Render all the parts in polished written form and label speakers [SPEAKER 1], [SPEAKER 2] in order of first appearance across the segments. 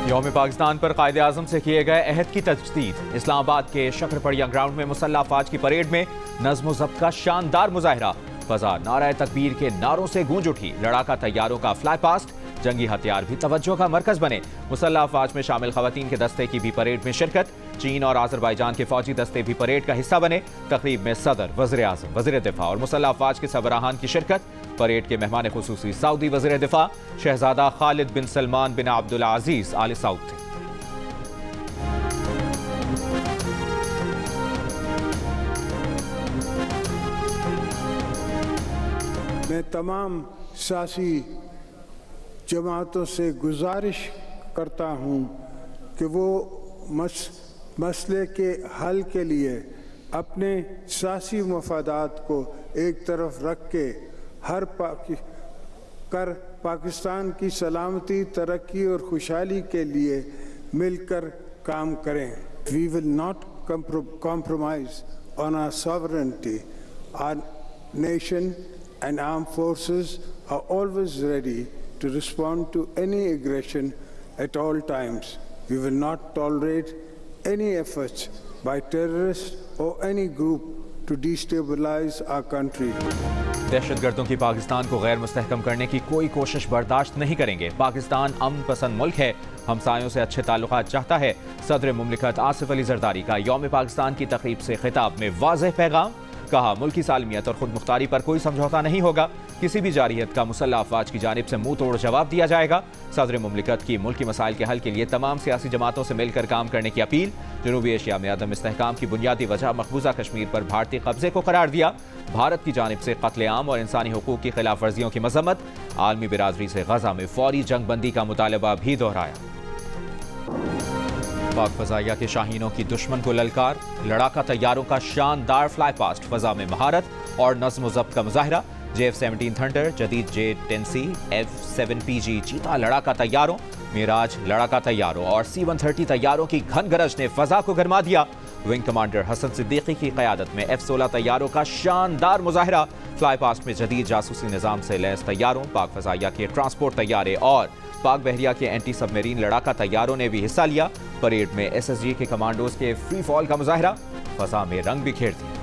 [SPEAKER 1] यौम पाकिस्तान पर कायदे आज़म से किए गए अहद की तजदीद। इस्लामाबाद के शकरपड़िया ग्राउंड में मुसल्लह अफवाज की परेड में नज़्म ज़ब्त का शानदार मुजाहिरा। फजा नारा तकबीर के नारों से गूंज उठी। लड़ाका तैयारों का फ्लाई पास्ट। जंगी हथियार भी तवज्जो का मरकज बने। मुसल्लह अफवाज में शामिल खवातीन के दस्ते की भी परेड में शिरकत। चीन और आज़रबाईजान के फौजी दस्ते भी परेड का हिस्सा बने। तकरीब में सदर, वज़ीर आज़म, वज़ीर दिफा और मुसल्लह अफवाज के सरबराहान की शिरकत। परेड के मेहमान खुसूसी सऊदी वज़ीर दिफा शहजादा खालिद बिन सलमान बिन अब्दुल अजीज़ आले सऊद थे।
[SPEAKER 2] मैं तमाम सियासी जमातों से गुजारिश करता हूँ कि वो मसले के हल के लिए अपने सियासी मफादात को एक तरफ रख के पाकिस्तान की सलामती, तरक्की और खुशहाली के लिए मिलकर काम करें। We will not compromise on our sovereignty. Our nation and armed forces are always ready to respond to any aggression at all times. We will not tolerate any efforts by terrorists or any group to destabilize our country.
[SPEAKER 1] दहशतगर्दों की पाकिस्तान को गैर मुस्तहकम करने की कोई कोशिश बर्दाश्त नहीं करेंगे। पाकिस्तान अमन पसंद मुल्क है, हमसायों से अच्छे ताल्लुकात चाहता है। सदर मुमलिकत आसिफ अली जरदारी का यौम पाकिस्तान की तकरीब से खिताब में वाज़ेह पैगाम। कहा, मुल्की सालमियत और खुद मुख्तारी पर कोई समझौता नहीं होगा। किसी भी जारियत का मुसल्लह अफवाज की जानिब से मुंह तोड़ जवाब दिया जाएगा। सदर मुमलिकत की मुल्की मसाइल के हल के लिए तमाम सियासी जमातों से मिलकर काम करने की अपील। जनूबी एशिया में अदम इस्तेहकाम की बुनियादी वजह मकबूजा कश्मीर पर भारतीय कब्जे को करार दिया। भारत की जानिब से कत्लेआम और इंसानी हुकूक की खिलाफ वर्जियों की मजम्मत। आलमी बिरादरी से गजा में फौरी जंग बंदी का मुतालबा भी दोहराया। पाक फजाइया के शाहीनों की दुश्मन को ललकार। लड़ाका तैयारों का शानदार फ्लाई पास्ट। फजा में महारत और नज़्म ज़ब्त का मुजाहिरा। JF-17 थंडर, जदीद J-10C, F-7PG चीता लड़ाका तैयारों, मिराज लड़ाका तैयारों और C-130 तैयारों की घन गरज ने फजा को गरमा दिया। विंग कमांडर हसन सिद्दीकी की क़यादत में F-16 तैयारों का शानदार मुजाहिरा। फ्लाई पास्ट में जदीद जासूसी निज़ाम से लैस तैयारों, पाक फजाइया के ट्रांसपोर्ट तैयारे और पाक बहरिया के एंटी सबमरीन लड़ाका तैयारों ने भी हिस्सा लिया। परेड में SSG के कमांडोज के फ्री फॉल का मुजाहिरा। फजा में रंग बिखेर दिया।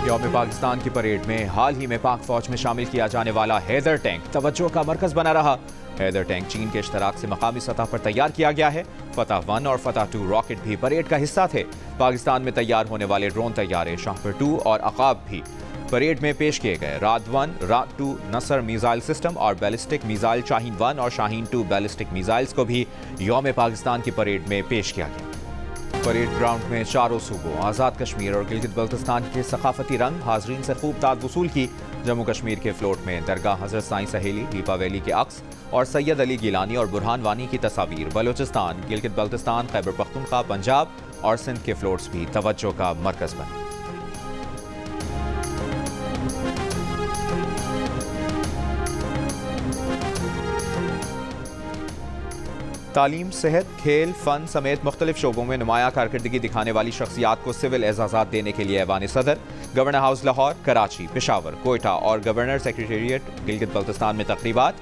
[SPEAKER 1] यौम पाकिस्तान की परेड में हाल ही में पाक फौज में शामिल किया जाने वाला हैदर टैंक तवज्जो का मरकज बना रहा। हैदर टैंक चीन के इश्तराक से मकामी सतह पर तैयार किया गया है। फतह 1 और फतह 2 रॉकेट भी परेड का हिस्सा थे। पाकिस्तान में तैयार होने वाले ड्रोन तैयारे शाहपुर 2 और अकाब भी परेड में पेश किए गए। रात 1, रात 2 नसर मिसाइल सिस्टम और बैलिस्टिक मिसाइल शाहीन 1 और शाहीन 2 बैलिस्टिक मिसाइल्स को भी यौम पाकिस्तान की परेड में पेश किया गया। परेड ग्राउंड में चारों सूबों, आज़ाद कश्मीर और गिलगित बल्तिस्तान के सकाफती रंग हाजरीन से खूब दाद वसूल की। जम्मू कश्मीर के फ्लोट में दरगाह हजरत साईं सहेली, दीपा वैली के अक्स और सैयद अली गिलानी और बुरहान वानी की तस्वीर। बलोचिस्तान, गिलगित बल्तिस्तान, खैबर पख्तूनख्वा, पंजाब और सिंध के फ्लोट्स भी तवज्जो का मरकज बने। तालीम, सेहत, खेल, फन समेत मुख्तलिफ शोबों में नुमाया कारकर्दगी दिखाने वाली शख्सियात को सिविल एजाज़ात देने के लिए ऐवान सदर, गवर्नर हाउस लाहौर, कराची, पेशावर, कोयटा और गवर्नर सेक्रेटेरिएट गिलगित बल्तिस्तान में तकरीबात।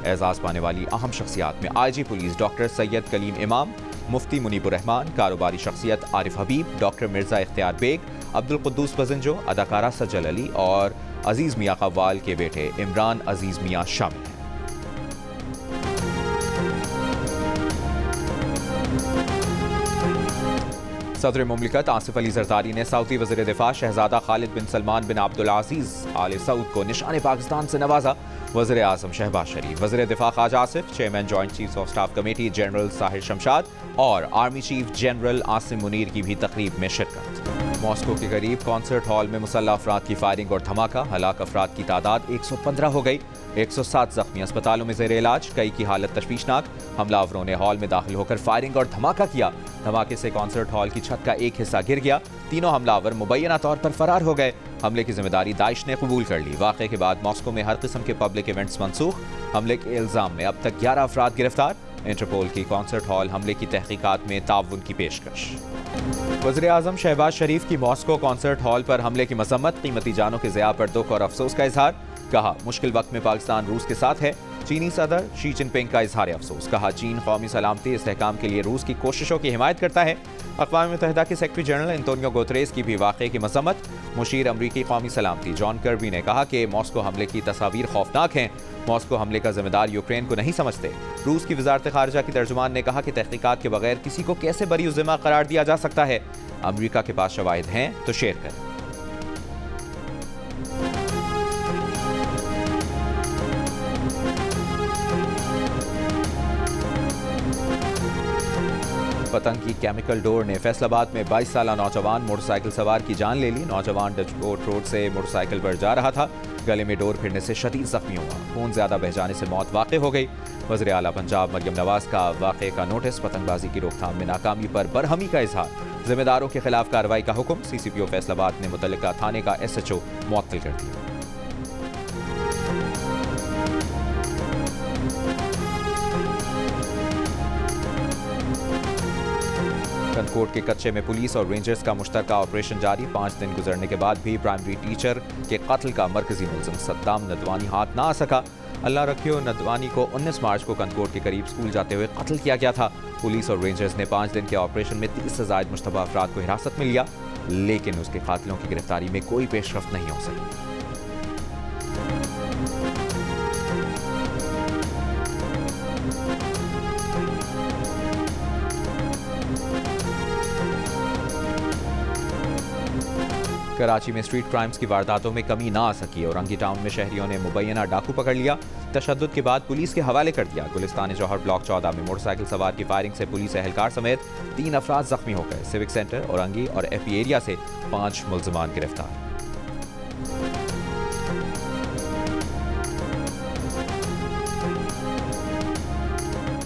[SPEAKER 1] एजाज़ पाने वाली अहम शख्सियात में IG police doctor Syed Kaleem Imam, मुफ्ती मुनीबुर रहमान, कारोबारी शख्सियत आरिफ हबीब, डॉक्टर मिर्ज़ा इख्तियार बेग, अब्दुल कुद्दूस बजंजो, अदाकारा सज्जल अली और अजीज़ मियाँ कव्वाल के बेटे इमरान अजीज़ मियाँ शामिल हैं। सदर मुमलिकत आसिफ अली जरदारी ने सऊदी वज़ीर दिफा शहजादा खालिद बिन सलमान बिन अब्दुल अजीज़ आले सऊद को निशान पाकिस्तान से नवाजा। वज़ीर आज़म शहबाज शरीफ, वज़ीर दिफा Khawaja Asif, chairman joint chiefs of staff committee general Sahir Shamshad और army chief general Asim Munir की भी तकरीब में शिरकत। मॉस्को के करीब कॉन्सर्ट हॉल में मुसल्लह अफराद की फायरिंग और धमाका। हलाक अफराद की तादाद 115 हो गई। 107 जख्मी अस्पतालों में ज़ेर इलाज, कई की हालत तशवीशनाक। हमलावरों ने हॉल में दाखिल होकर फायरिंग और धमाका किया। धमाके से कॉन्सर्ट हॉल की छत का एक हिस्सा गिर गया। तीनों हमलावर मुबैना तौर पर फरार हो गए। हमले की जिम्मेदारी दाइश ने कबूल कर ली। वाक़े के बाद मॉस्को में हर किस्म के पब्लिक इवेंट्स मनसूख। हमले के इल्ज़ाम में अब तक 11 अफराद गिरफ्तार। इंटरपोल की कॉन्सर्ट हॉल हमले की तहकीकात में ताउन की पेशकश। वज़ीर आज़म शहबाज शरीफ की मॉस्को कॉन्सर्ट हॉल पर हमले की मजम्मत, कीमती जानों के ज़िया पर दुख और अफसोस का इजहार। कहा, मुश्किल वक्त में पाकिस्तान रूस के साथ है। चीनी सदर शी जिनपिंग का इजहार अफसोस, कहा चीन कौमी सलामती इस्तेहकाम के लिए रूस की कोशिशों की हिमायत करता है। अक़वाम मुत्तहिदा के सेक्रेटरी जनरल एंटोनियो गुतेरेस की भी वाक़े की मज़म्मत। मुशीर अमरीकी कौमी सलामती जॉन कर्बी ने कहा कि मॉस्को हमले की तस्वीर खौफनाक हैं। मॉस्को हमले का जिम्मेदार यूक्रेन को नहीं समझते। रूस की वज़ारत ख़ारिजा की तर्जुमान ने कहा कि तहक़ीक़ात के बगैर किसी को कैसे बरी ज़िम्मा करार दिया जा सकता है। अमरीका के पास शवाहिद हैं तो शेयर करें। पतंग की केमिकल डोर ने फैसलाबाद में 22 साला नौजवान मोटरसाइकिल सवार की जान ले ली। नौजवान डचकोट रोड से मोटरसाइकिल पर जा रहा था, गले में डोर फिरने से शदीद जख्मी हुआ। खून ज्यादा बह जाने से मौत वाक़ हो गई। वज़ीर आला पंजाब मरियम नवाज का वाक़े का नोटिस। पतंगबाजी की रोकथाम में नाकामी पर बरहमी का इजहार। जिम्मेदारों के खिलाफ कार्रवाई का हुक्म। CCPO फैसलाबाद ने मुतल्लिका थाने का SHO मुअत्तल कर दिया। कनकोट के कच्चे में पुलिस और रेंजर्स का मुश्तरका ऑपरेशन जारी। 5 दिन गुजरने के बाद भी प्राइमरी टीचर के कत्ल का मरकजी मुलजिम सद्दाम नदवानी हाथ ना आ सका। अल्लाह रखियो नदवानी को 19 मार्च को कनकोट के करीब स्कूल जाते हुए कत्ल किया गया था। पुलिस और रेंजर्स ने 5 दिन के ऑपरेशन में 30 से ज़ायद मुश्तबा अफराद को हिरासत में लिया, लेकिन उसके कातिलों की गिरफ्तारी में कोई पेशरफ्त नहीं हो सकी। कराची में स्ट्रीट क्राइम्स की वारदातों में कमी ना आ सकी। औरंगी टाउन में शहरियों ने मुबैना डाकू पकड़ लिया, तशद्दुद के बाद पुलिस के हवाले कर दिया। गुलिस्तान जौहर ब्लॉक 14 में मोटरसाइकिल सवार की फायरिंग से पुलिस एहलकार समेत 3 अफराद जख्मी हो गए। सिविक सेंटर औरंगी और FE एरिया से 5 मुल्जिमान गिरफ्तार।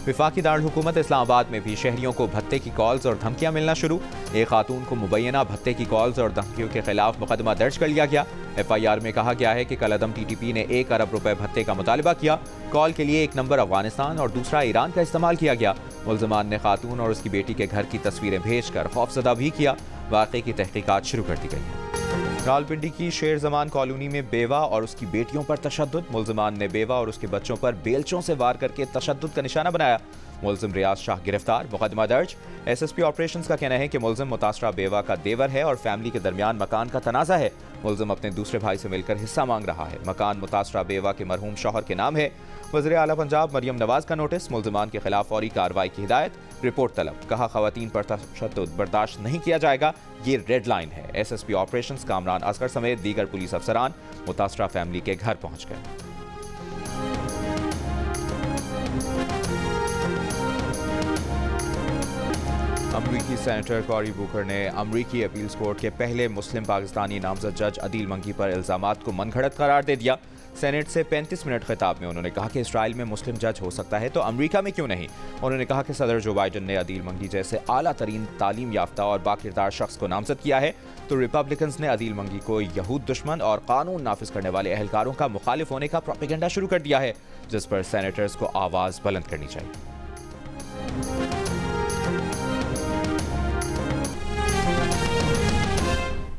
[SPEAKER 1] विफाकी दारुल हुकूमत इस्लामाबाद में भी शहरियों को भत्ते की कॉल्स और धमकियां मिलना शुरू। एक खातून को मुबैना भत्ते की कॉल्स और धमकियों के खिलाफ मुकदमा दर्ज कर लिया गया। FIR में कहा गया है कि कलअदम TTP ने 1 अरब रुपए भत्ते का मुतालबा किया। कॉल के लिए एक नंबर अफगानिस्तान और दूसरा ईरान का इस्तेमाल किया गया। मुल्जिमान ने खातून और उसकी बेटी के घर की तस्वीरें भेजकर खौफजदा भी किया। वाक़े की तहकीकात शुरू कर दी गई है। रावलपिंडी की शेर जमान कॉलोनी में बेवा और उसकी बेटियों पर तशद्दुद। मुल्जिमान ने बेवा और उसके बच्चों पर बेलचों से वार करके तशद्दुद का निशाना बनाया। मुल्जिम रियाज शाह गिरफ्तार, मुकदमा दर्ज। SSP ऑपरेशंस का कहना है कि मुल्जिम मुतासरा बेवा का देवर है और फैमिली के दरमियान मकान का तनाज़ा है। मुल्जिम अपने दूसरे भाई से मिलकर हिस्सा मांग रहा है। मकान मुतासरा बेवा के मरहूम शौहर के नाम है। वज़ीर आला पंजाब मरियम नवाज का नोटिस। मुल्जिमान के खिलाफ फौरी कार्रवाई की हिदायत। रिपोर्ट तलब, कहा खवातीन पर तशद्दुद बर्दाश्त नहीं किया जाएगा, ये रेड लाइन है। SSP ऑपरेशंस कामरान असगर समेत दीगर पुलिस अफसरान मुतासरा फैमिली के घर पहुंच गए। अमरीकी सेनेटर कॉरी बुकर ने अमरीकी अपील्स कोर्ट के पहले मुस्लिम पाकिस्तानी नामजद जज अदील मंगी पर इल्जामात को मनगढ़ंत करार दे दिया। सेनेट से 35 मिनट खिताब में उन्होंने कहा कि इसराइल में मुस्लिम जज हो सकता है तो अमेरिका में क्यों नहीं। उन्होंने कहा कि सदर जो बाइडन ने अदील मंगी जैसे आला तरीन तालीम याफ्ता और बाकिरदार शख्स को नामजद किया है, तो रिपब्लिकन्स ने अदील मंगी को यहूद दुश्मन और कानून नाफिज करने वाले एहलकारों का मुखालिफ होने का प्रोपेगेंडा शुरू कर दिया है, जिस पर सेनेटर्स को आवाज़ बुलंद करनी चाहिए।